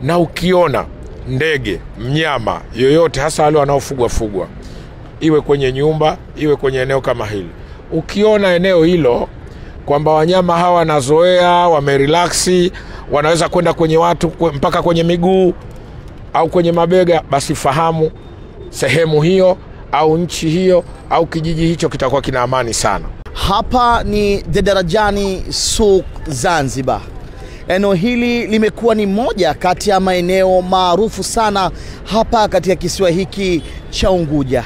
Na ukiona ndege, mnyama yoyote, hasa wale wanaofugwa, iwe kwenye nyumba, iwe kwenye eneo kama hili, ukiona eneo hilo kwamba wanyama hawa wanazoea, wamerelaxi, wanaweza kwenda kwenye watu mpaka kwenye miguu au kwenye mabega, basi fahamu sehemu hiyo au nchi hiyo au kijiji hicho kitakuwa kina amani sana. Hapa ni Darajani Souk Zanzibar. Eneo hili limekuwa ni moja kati ya maeneo maarufu sana hapa katika kisiwa hiki cha Unguja.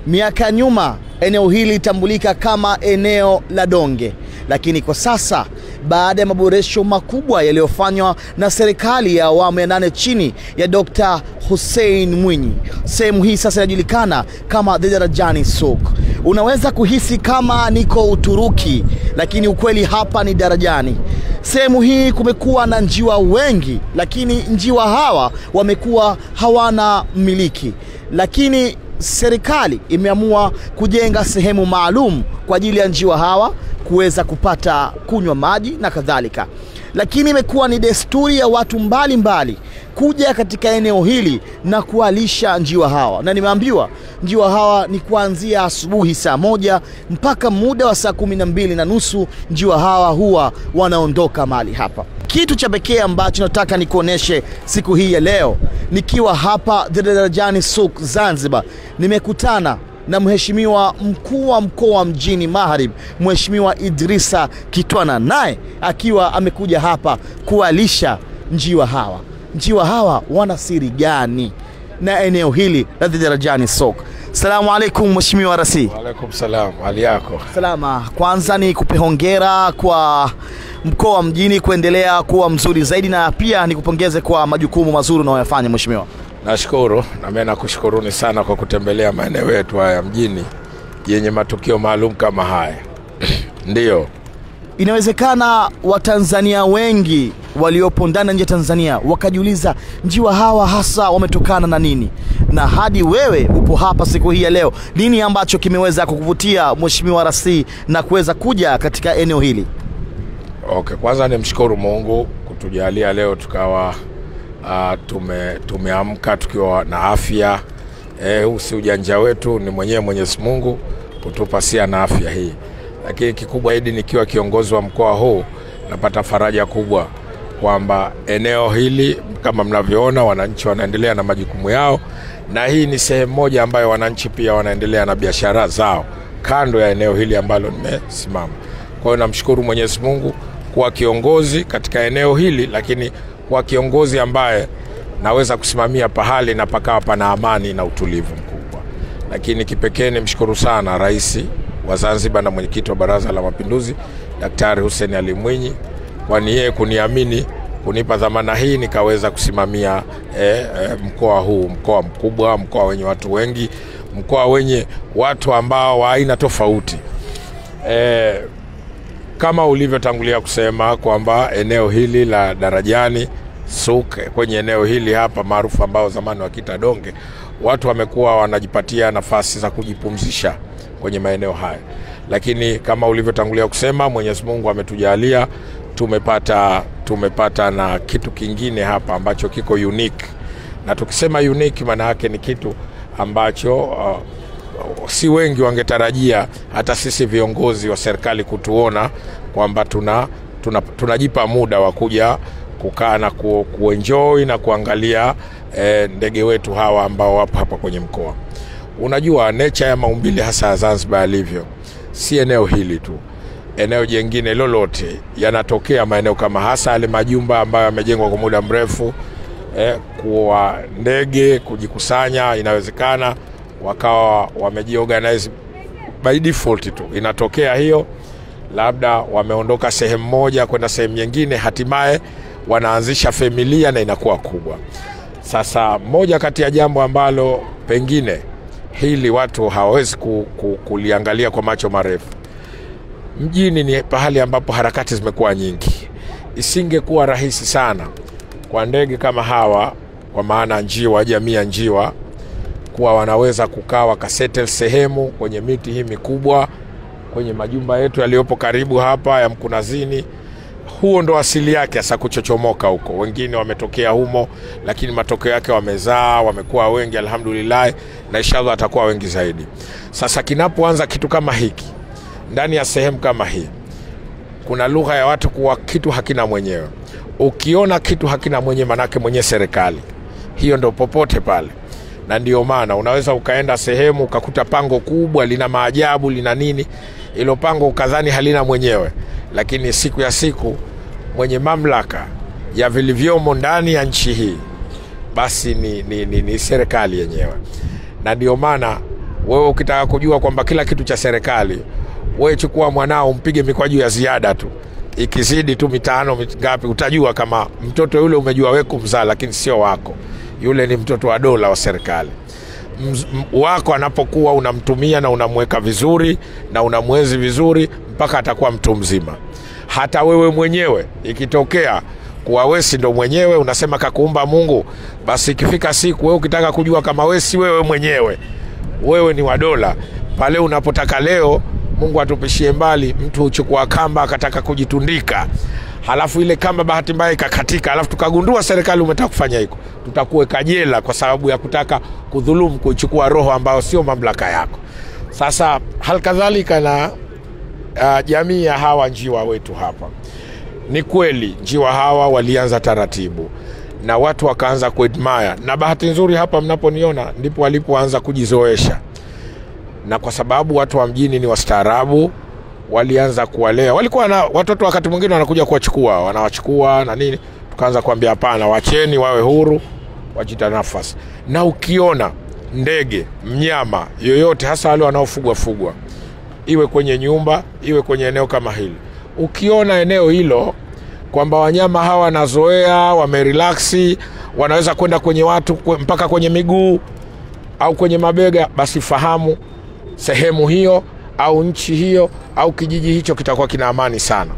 Miaka nyuma eneo hili litambulika kama eneo la Donge, lakini kwa sasa baada ya maboresho makubwa yaliyofanywa na serikali ya awamu ya 8 chini ya Dr. Hussein Mwinyi, sehemu hii sasa inajulikana kama Darajani Souk. Unaweza kuhisi kama niko Uturuki, lakini ukweli hapa ni Darajani. Sehemu hii kumekuwa na njiwa wengi, lakini njiwa hawa wamekuwa hawana mmiliki, lakini serikali imeamua kujenga sehemu maalum kwa ajili ya njiwa hawa kuweza kupata kunywa maji na kadhalika. Lakini imekuwa ni desturi ya watu mbalimbali kuja katika eneo hili na kuwalisha njiwa hawa, na nimeambiwa njiwa hawa ni kuanzia asubuhi saa 1 mpaka muda wa saa 12:30 njiwa hawa huwa wanaondoka mahali hapa. Kitu cha pekee ambacho nataka nikuoneshe siku hii ya leo, nikiwa hapa Darajani Souk Zanzibar, nimekutana na mheshimiwa mkuu wa mkoa mjini Magharibi, Mheshimiwa Idrisa Kitwana, naye akiwa amekuja hapa kuwalisha njiwa hawa. Njiwa hawa wana siri gani na eneo hili la Darajani Souk? Salamu alaikum Mheshimiwa Rasi. Wa alaikum salam, hali yako? Salama. Kwanza ni kupe hongera kwa mkoa mjini kuendelea kuwa mzuri zaidi, na pia nikupongeze kwa majukumu mazuri unayofanya Mheshimiwa. Nashukuru, na mimi nakushukuruni sana kwa kutembelea maeneo yetu haya mjini yenye matukio maalum kama haya. Ndio. Inawezekana Watanzania wengi waliopo ndani nje Tanzania wakajiuliza njiwa hawa hasa wametokana na nini, na hadi wewe upo hapa siku hii ya leo, nini ambacho kimeweza kukuvutia Mheshimiwa Rasi na kuweza kuja katika eneo hili? Okay, kwanza nimshukuru Mungu kutujalia leo tukawa tumeamka tukiwa na afya. Si ujanja wetu, ni mwenyewe Mwenyezi Mungu kutupasia na afya hii. Lakini kikubwa hidi nikiwa kiongozi wa mkoa huu, napata faraja kubwa kwamba eneo hili kama mnavyoona wananchi wanaendelea na majukumu yao, na hii ni sehemu moja ambayo wananchi pia wanaendelea na biashara zao kando ya eneo hili ambalo nimesimama. Kwa hiyo namshukuru Mwenyezi Mungu kuwa kiongozi katika eneo hili, lakini kwa kiongozi ambaye naweza kusimamia pahali na pakawa pana amani na utulivu mkubwa. Lakini kipekee nimshukuru sana Rais wa Zanzibar na mwenyekiti wa Baraza la Mapinduzi Daktari Hussein Ali Mwinyi, kwani yeye kuniamini, kunipa dhamana hii nikaweza kusimamia mkoa huu, mkoa mkubwa, mkoa wenye watu wengi, mkoa wenye watu ambao wa aina tofauti. Kama ulivyotangulia kusema kwamba eneo hili la Darajani Souk, kwenye eneo hili hapa maarufu ambao zamani wakiita Donge, watu wamekuwa wanajipatia nafasi za kujipumzisha kwenye maeneo haya. Lakini kama ulivyotangulia kusema, Mwenyezi Mungu ametujalia tumepata na kitu kingine hapa ambacho kiko unique. Na tukisema unique maana yake ni kitu ambacho si wengi wangetarajia, hata sisi viongozi wa serikali kutuona kwamba tunajipa muda wa kuja kukaa na kuenjoy na kuangalia ndege wetu hawa ambao wapo hapa kwenye mkoa. Unajua nature ya maumbile hasa Zanzibar alivyo, si eneo hili tu, eneo jingine lolote yanatokea maeneo kama hasa yale majumba ambayo yamejengwa kwa muda mrefu, kwa ndege kujikusanya, inawezekana wakawa wamejiorganize by default tu. Inatokea hiyo, labda wameondoka sehemu moja kwenda sehemu nyingine, hatimaye wanaanzisha familia na inakuwa kubwa. Sasa moja kati ya jambo ambalo pengine hili watu hawawezi kuliangalia kwa macho marefu, mjini ni pahali ambapo harakati zimekuwa nyingi. Isingekuwa rahisi sana kwa ndege kama hawa, kwa maana njiwa, jamii ya njiwa, kuwa wanaweza kukaa wakasettle sehemu kwenye miti hii mikubwa, kwenye majumba yetu yaliyopo karibu hapa ya Mkunazini, huo ndo asili yake sasa kuchochomoka huko. Wengine wametokea humo, lakini matokeo yake wamezaa, wamekuwa wengi alhamdulillah, na inshallah atakuwa wengi zaidi. Sasa kinapoanza kitu kama hiki ndani ya sehemu kama hii, kuna lugha ya watu kuwa kitu hakina mwenyewe. Ukiona kitu hakina mwenyewe, manake mwenye serikali hiyo ndo popote pale. Na ndio maana unaweza ukaenda sehemu ukakuta pango kubwa lina maajabu, lina nini, ilo pango ukadhani halina mwenyewe, lakini siku ya siku mwenye mamlaka ya vilivyomo ndani ya nchi hii basi ni serikali yenyewe. Na ndio maana wewe ukitaka kujua kwamba kila kitu cha serikali, wewe chukua mwanao mpige mikwaju ya ziada tu, ikizidi tu 5 ngapi, utajua kama mtoto yule umejua wewe kumzaa, lakini sio wako. Yule ni mtoto wa dola wa serikali. Wako anapokuwa unamtumia na unamweka vizuri na unamwezi vizuri mpaka atakuwa mtu mzima. Hata wewe mwenyewe ikitokea kuwa wewe ndo mwenyewe, unasema kakuumba Mungu, basi ikifika siku wewe ukitaka kujua kama wewe si wewe mwenyewe, wewe ni wa dola, pale unapotaka leo Mungu atupishie mbali, mtu uchukua kamba akataka kujitundika, halafu ile kamba bahati mbaya ikakatika, halafu tukagundua serikali umetaka kufanya hiko, tutakuweka jela kwa sababu ya kutaka kudhulumu, kuchukua roho ambayo sio mamlaka yako. Sasa halikadhalika na jamii ya hawa njiwa wetu hapa. Ni kweli njiwa hawa walianza taratibu na watu wakaanza kuadmire, na bahati nzuri hapa mnaponiona ndipo walipoanza kujizoesha. Na kwa sababu watu wa mjini ni wastaarabu, walianza kuwalea. Walikuwa na watoto wakati mwingine wanakuja kuwachukua, wanawachukua na nini, tukaanza kuambia hapana, wacheni wawe huru, wajita nafasi. Na ukiona ndege, mnyama yoyote, hasa wale wanaofugwa, iwe kwenye nyumba, iwe kwenye eneo kama hili, ukiona eneo hilo kwamba wanyama hawa wanazoea, wamerelaxi, wanaweza kwenda kwenye watu mpaka kwenye miguu au kwenye mabega, basi fahamu sehemu hiyo au nchi hiyo au kijiji hicho kitakuwa kina amani sana.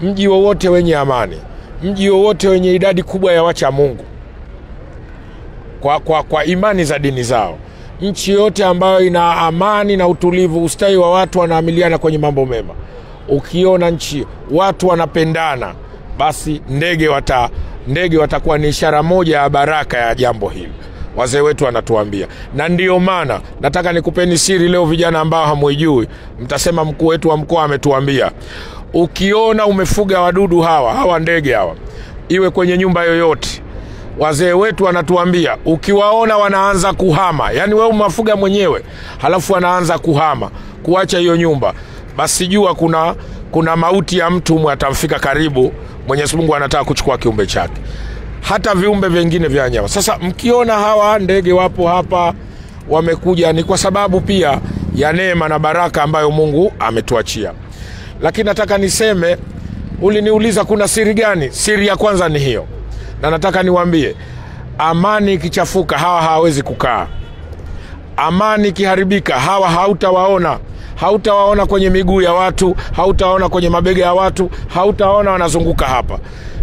Mji wowote wenye amani, mji wowote wenye idadi kubwa ya wacha Mungu kwa imani za dini zao, nchi yote ambayo ina amani na utulivu, ustawi wa watu wanaamiliana kwenye mambo mema, ukiona nchi watu wanapendana, basi ndege watakuwa ni ishara moja ya baraka ya jambo hili. Wazee wetu wanatuambia. Na ndio maana nataka nikupeni siri leo, vijana ambao hamuijui, mtasema mkuu wetu wa mkoa ametuambia. Ukiona umefuga wadudu hawa ndege hawa, iwe kwenye nyumba yoyote, wazee wetu wanatuambia ukiwaona wanaanza kuhama, yani wewe umefuga mwenyewe halafu wanaanza kuhama, kuacha hiyo nyumba, basi jua kuna mauti ya mtu atamfika karibu. Mwenyezi Mungu anataka kuchukua kiumbe chake, hata viumbe vingine vya wanyama. Sasa mkiona hawa ndege wapo hapa wamekuja, ni kwa sababu pia ya neema na baraka ambayo Mungu ametuachia. Lakini nataka niseme, uliniuliza kuna siri gani? Siri ya kwanza ni hiyo, na nataka niwaambie, amani ikichafuka hawa hawawezi kukaa. Amani ikiharibika hawa hautawaona kwenye miguu ya watu, hautawaona kwenye mabega ya watu, hautawaona wanazunguka hapa.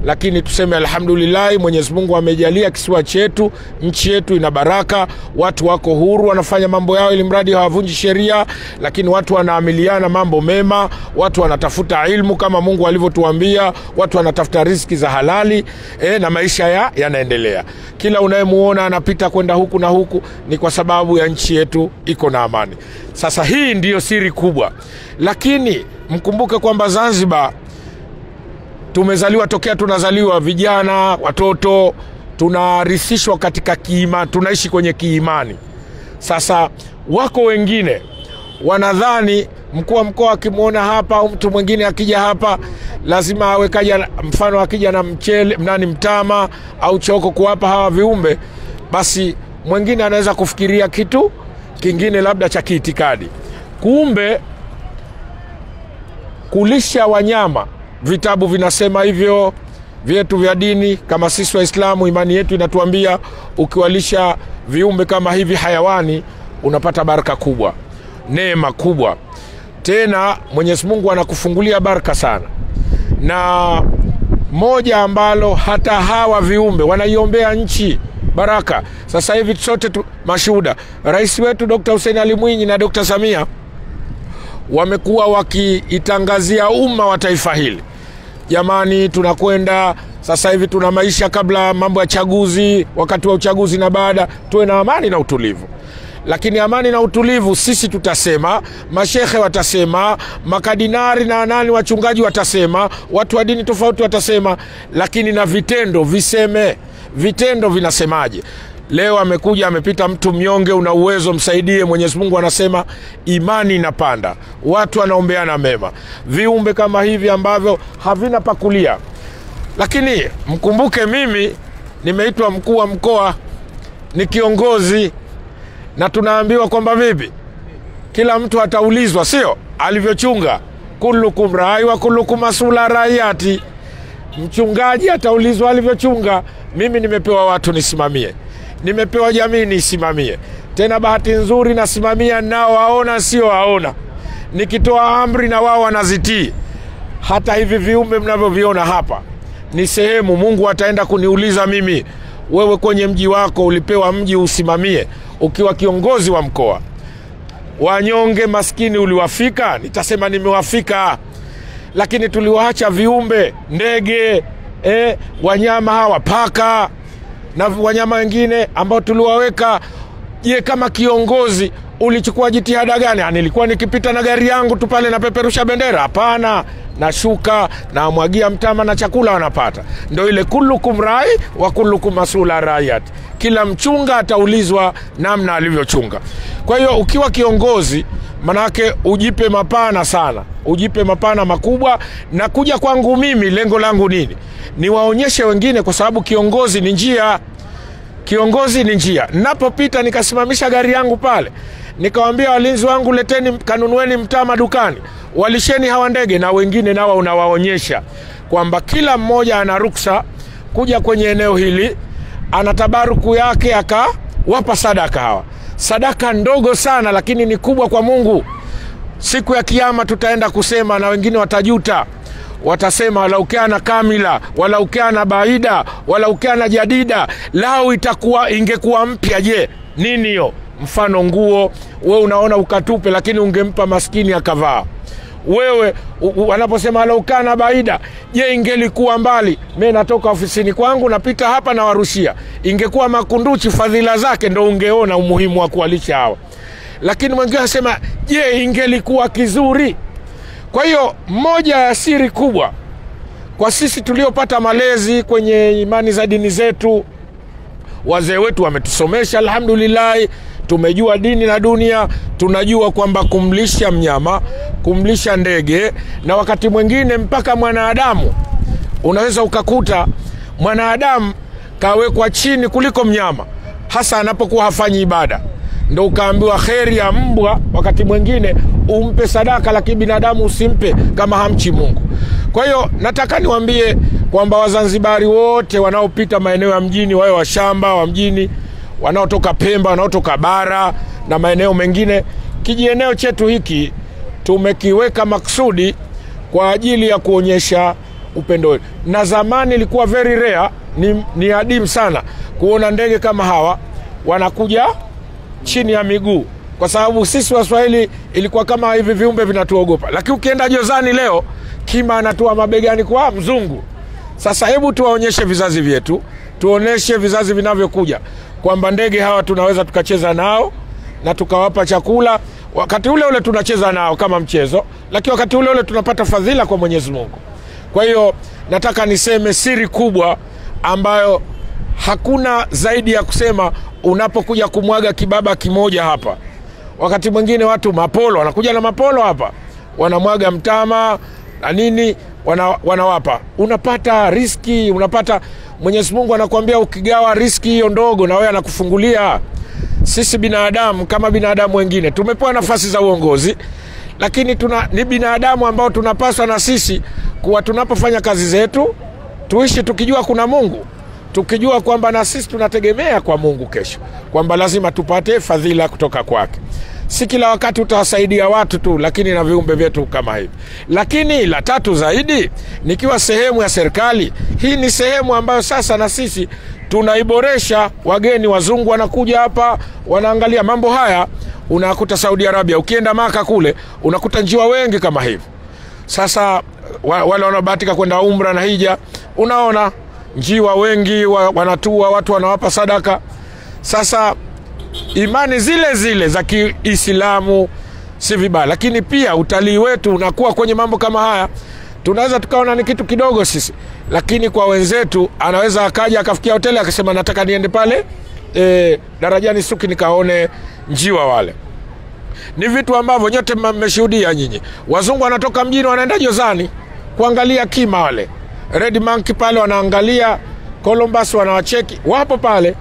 Lakini tuseme alhamdulillah, Mwenyezi Mungu amejalia kisiwa chetu, nchi yetu ina baraka, watu wako huru, wanafanya mambo yao ili mradi hawavunji sheria, lakini watu wanaamiliana mambo mema, watu wanatafuta ilmu kama Mungu alivyotuambia, watu wanatafuta riziki za halali, na maisha yanaendelea. Kila unayemuona anapita kwenda huku na huku ni kwa sababu ya nchi yetu iko na amani. Sasa hii ndiyo siri kubwa. Lakini mkumbuke kwamba Zanzibar tumezaliwa, tokea tunazaliwa vijana, watoto, tunarithishwa katika kiimani, tunaishi kwenye kiimani. Sasa wako wengine wanadhani mkuu wa mkoa akimuona hapa au mtu mwingine akija hapa lazima awe kaja, mfano akija na mchele mtama au choko kuwapa hawa viumbe, basi mwingine anaweza kufikiria kitu kingine labda cha kiitikadi. Kumbe kulisha wanyama, vitabu vinasema hivyo, vyetu vya dini kama sisi Waislamu, imani yetu inatuambia ukiwalisha viumbe kama hivi hayawani unapata baraka kubwa, neema kubwa. Tena Mwenyezi Mungu anakufungulia baraka sana. Na moja ambalo hata hawa viumbe wanaiombea nchi baraka. Sasa hivi sote mashuhuda, Rais wetu Dr. Hussein Ali Mwinyi na Dr. Samia wamekuwa wakiitangazia umma wa taifa hili jamani, tunakwenda sasa hivi, tuna maisha kabla mambo ya chaguzi, wakati wa uchaguzi na baada, tuwe na amani na utulivu. Lakini amani na utulivu sisi tutasema, mashehe watasema, makadinari na nani wachungaji watasema, watu wa dini tofauti watasema, lakini na vitendo viseme. Vitendo vinasemaje? Leo amekuja amepita mtu mnyonge, una uwezo msaidie. Mwenyezi Mungu anasema imani inapanda, watu wanaombeana mema. Viumbe kama hivi ambavyo havina pakulia. Lakini mkumbuke mimi nimeitwa mkuu wa mkoa, ni kiongozi, na tunaambiwa kwamba vipi kila mtu ataulizwa, sio alivyochunga. Kullukum rai wa kullukum masula raiyati. Mchungaji ataulizwa alivyochunga. Mimi nimepewa watu nisimamie, nimepewa jamii nisimamie. Tena bahati nzuri nasimamia nao waona sio waona. Nikitoa amri na wao wanazitii. Hata hivi viumbe mnavyoviona hapa ni sehemu Mungu ataenda kuniuliza mimi, wewe kwenye mji wako ulipewa mji usimamie ukiwa kiongozi wa mkoa. Wanyonge maskini uliwafika? Nitasema nimewafika. Lakini tuliwaacha viumbe, ndege, wanyama hawa, paka na wanyama wengine ambao tuliwaweka. Je, kama kiongozi ulichukua jitihada gani? Nilikuwa nikipita na gari yangu tu pale na peperusha bendera? Hapana, na shuka na mwagia mtama na chakula wanapata. Ndio ile kullukum rai wa kullukum masula raiyat. Kila mchunga ataulizwa namna alivyochunga. Kwa hiyo ukiwa kiongozi, manake ujipe mapana sana, ujipe mapana makubwa. Na kuja kwangu mimi, lengo langu nini? Niwaonyeshe wengine, kwa sababu kiongozi ni njia. Kiongozi ni njia. Ninapopita nikasimamisha gari yangu pale, nikawaambia walinzi wangu, leteni kanunueni mtama dukani, walisheni hawa ndege, na wengine nao unawaonyesha kwamba kila mmoja ana ruksa kuja kwenye eneo hili, ana tabaruku yake, akawapa sadaka hawa. Sadaka ndogo sana, lakini ni kubwa kwa Mungu. Siku ya kiyama tutaenda kusema, na wengine watajuta. Watasema walau kana kamila, walau kana baida, walau kana jadida. Lao ingekuwa mpya. Je, nini hiyo? Mfano nguo, wewe unaona ukatupe, lakini ungempa maskini akavaa. Wewe wanaposema walau kana baida, je, ingelikuwa mbali? Mimi natoka ofisini kwangu napita hapa na warushia. Ingekuwa makunduchi, fadhila zake ndo ungeona umuhimu wa kualisha hawa. Lakini mwingine anasema, je, ingelikuwa kizuri? Kwa hiyo moja ya siri kubwa kwa sisi tuliopata malezi kwenye imani za dini zetu, wazee wetu wametusomesha alhamdulillah, tumejua dini na dunia. Tunajua kwamba kumlisha mnyama, kumlisha ndege, na wakati mwingine mpaka mwanadamu, unaweza ukakuta mwanadamu kawekwa chini kuliko mnyama, hasa anapokuwa hafanyi ibada. Ndio ukaambiwa kheri ya mbwa wakati mwingine umpe sadaka, lakini binadamu usimpe kama hamchi Mungu. Kwa hiyo nataka niwaambie kwamba Wazanzibari wote wanaopita maeneo ya mjini, wawe wa shamba, wa mjini, wanaotoka Pemba, wanaotoka bara na maeneo mengine, kijieneo chetu hiki tumekiweka maksudi kwa ajili ya kuonyesha upendo. Na zamani ilikuwa very rare, ni adimu sana kuona ndege kama hawa wanakuja chini ya miguu, kwa sababu sisi Waswahili ilikuwa kama hivi viumbe vinatuogopa. Lakini ukienda Jozani leo, kima anatua mabegani kwa mzungu. Sasa hebu tuwaonyeshe vizazi vyetu, tuoneshe vizazi vinavyokuja kwamba ndege hawa tunaweza tukacheza nao na tukawapa chakula. Wakati ule ule tunacheza nao kama mchezo, lakini wakati ule ule tunapata fadhila kwa Mwenyezi Mungu. Kwa hiyo nataka niseme siri kubwa ambayo hakuna zaidi ya kusema, unapokuja kumwaga kibaba kimoja hapa. Wakati mwingine watu mapolo, wanakuja na mapolo hapa, wanamwaga mtama na nini, wanawapa. Unapata riski, unapata. Mwenyezi Mungu anakuambia ukigawa riski hiyo ndogo, na wewe anakufungulia. Sisi binadamu kama binadamu wengine tumepewa nafasi za uongozi, lakini ni binadamu ambao tunapaswa na sisi kuwa tunapofanya kazi zetu tuishi tukijua kuna Mungu, tukijua kwamba na sisi tunategemea kwa Mungu kesho, kwamba lazima tupate fadhila kutoka kwake. Si kila wakati utawasaidia watu tu, lakini na viumbe vyetu kama hivi. Lakini la tatu zaidi, nikiwa sehemu ya serikali, hii ni sehemu ambayo sasa na sisi tunaiboresha. Wageni wazungu wanakuja hapa, wanaangalia mambo haya. Unakuta Saudi Arabia, ukienda Maka kule, unakuta njiwa wengi kama hivi. Sasa wale wanaobahatika kwenda umra na hija, unaona njiwa wengi wanatua, watu wanawapa sadaka. Sasa imani zile zile za Kiislamu si vibaya, lakini pia utalii wetu unakuwa kwenye mambo kama haya. Tunaweza tukaona ni kitu kidogo sisi, lakini kwa wenzetu anaweza akaja akafikia hoteli akasema nataka niende pale Darajani Suki nikaone njiwa wale. Ni vitu ambavyo nyote mmeshuhudia nyinyi. Wazungu wanatoka mjini wanaenda Jozani kuangalia kima wale. Red Monkey pale wanaangalia, Columbus wanawacheki, wapo pale.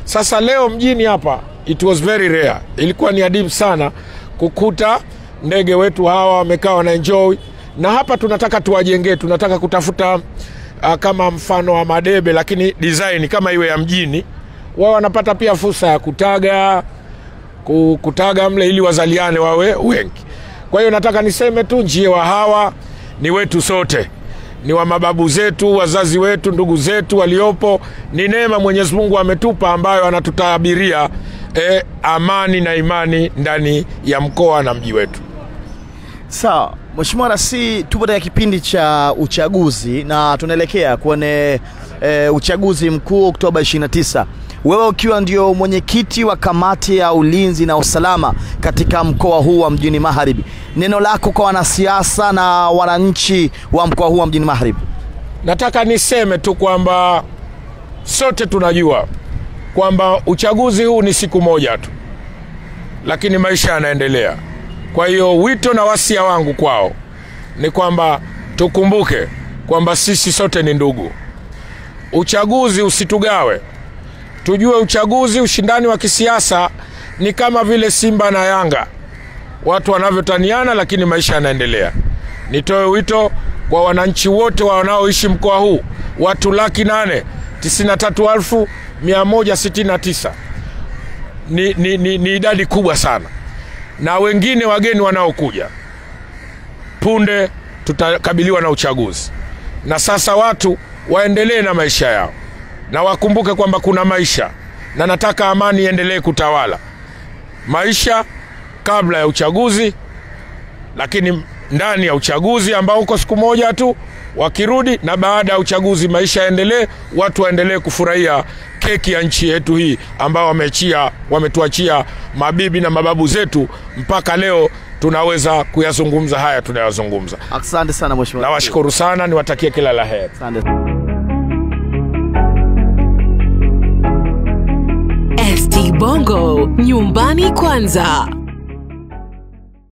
Sasa leo mjini hapa it was very rare. Ilikuwa ni adimu sana kukuta ndege wetu hawa wamekaa wana enjoy. Na hapa tunataka tuwajengee, tunataka kutafuta kama mfano wa madebe lakini design kama iwe ya mjini. Wao wanapata pia fursa ya kutaga mle ili wazaliane wawe wengi. Kwa hiyo nataka niseme tu njiwa hawa ni wetu sote. Ni wa mababu zetu, wazazi wetu, ndugu zetu waliopo. Ni neema Mwenyezi Mungu ametupa ambayo anatutabiria amani na imani ndani ya mkoa na mji wetu. Sawa, Mheshimiwa Rais, tupo katika kipindi cha uchaguzi na tunaelekea kwenye uchaguzi mkuu Oktoba 29. Wewe ukiwa ndio mwenyekiti wa kamati ya ulinzi na usalama katika mkoa huu wa Mjini Magharibi, neno lako kwa wanasiasa na wananchi wa mkoa huu wa Mjini Magharibi? Nataka niseme tu kwamba sote tunajua kwamba uchaguzi huu ni siku moja tu, lakini maisha yanaendelea. Kwa hiyo wito na wasia wangu kwao ni kwamba tukumbuke kwamba sisi sote ni ndugu. Uchaguzi usitugawe. Tujue uchaguzi, ushindani wa kisiasa ni kama vile Simba na Yanga. Watu wanavyotaniana lakini maisha yanaendelea. Nitoe wito kwa wananchi wote wanaoishi mkoa huu, watu 893,169. Ni idadi kubwa sana. Na wengine wageni wanaokuja. Punde tutakabiliwa na uchaguzi. Na sasa watu waendelee na maisha yao. Na wakumbuke kwamba kuna maisha. Na nataka amani iendelee kutawala. Maisha kabla ya uchaguzi, lakini ndani ya uchaguzi ambao uko siku moja tu, wakirudi, na baada ya uchaguzi maisha yaendelee, watu waendelee kufurahia keki ya nchi yetu hii ambao wametuachia mabibi na mababu zetu mpaka leo tunaweza kuyazungumza haya tunayozungumza. Asante sana Mheshimiwa. Nawashukuru sana, niwatakie kila la heri. Asante. ST Bongo, nyumbani kwanza.